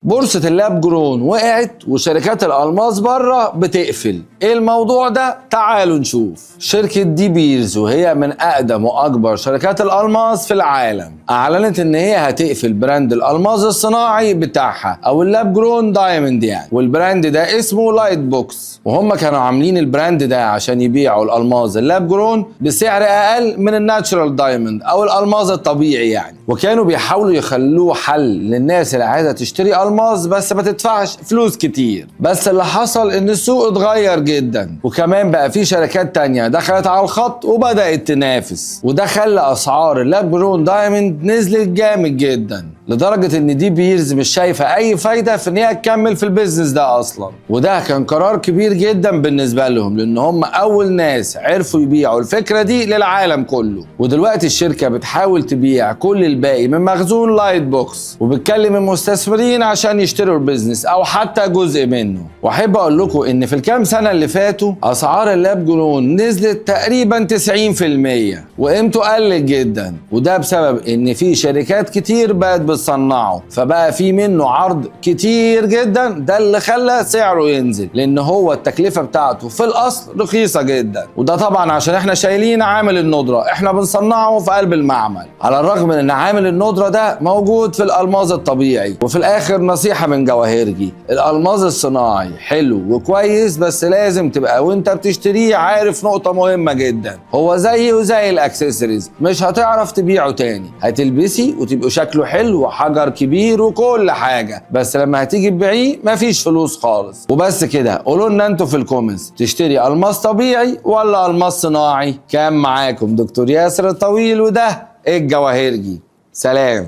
بورصة اللاب جرون وقعت وشركات الألماس بره بتقفل. ايه الموضوع ده؟ تعالوا نشوف. شركة دي بيرز وهي من أقدم وأكبر شركات الألماس في العالم أعلنت إن هي هتقفل براند الألماس الصناعي بتاعها أو اللاب جرون دايموند يعني، والبراند ده اسمه لايت بوكس. وهم كانوا عاملين البراند ده عشان يبيعوا الألماس اللاب جرون بسعر أقل من الناتشرال دايموند أو الألماس الطبيعي يعني، وكانوا بيحاولوا يخلوه حل للناس اللي عايزة تشتري ألماس بس ما تدفعش فلوس كتير. بس اللي حصل إن السوق اتغير جدا، وكمان بقى في شركات تانية دخلت على الخط وبدأت تنافس، وده خلى أسعار اللاب جرون دايموند نزلت جامد جدا، لدرجة ان دي بيرز مش شايفة اي فايدة في ان هي تكمل في البيزنس ده اصلا. وده كان قرار كبير جدا بالنسبة لهم، لان هم اول ناس عرفوا يبيعوا الفكرة دي للعالم كله. ودلوقتي الشركة بتحاول تبيع كل الباقي من مخزون لايت بوكس، وبتكلم المستثمرين عشان يشتروا البيزنس او حتى جزء منه. واحب اقول لكم ان في الكام سنة اللي فاتوا اسعار اللاب جرون نزلت تقريبا 90%، وقيمته قلت جدا، وده بسبب ان في شركات كتير بقت بتصنعه، فبقى في منه عرض كتير جدا. ده اللي خلى سعره ينزل، لان هو التكلفة بتاعته في الاصل رخيصة جدا، وده طبعا عشان احنا شايلين عامل الندرة، احنا بنصنعه في قلب المعمل، على الرغم من ان عامل الندرة ده موجود في الألماس الطبيعي. وفي الاخر نصيحة من جواهرجي، الألماس الصناعي حلو وكويس، بس لازم تبقى وانت بتشتريه عارف نقطة مهمة جدا، هو زيه زي الاكسسوارز، مش هتعرف تبيعه تاني، هتلبسي وتبقى شكله حلو وحجر كبير وكل حاجة، بس لما هتيجي تبيعيه مفيش فلوس خالص. وبس كده، قولوا لنا انتوا في الكومنتس تشتري ألماس طبيعي ولا ألماس صناعي. كان معاكم دكتور ياسر الطويل، وده الجواهرجي. سلام.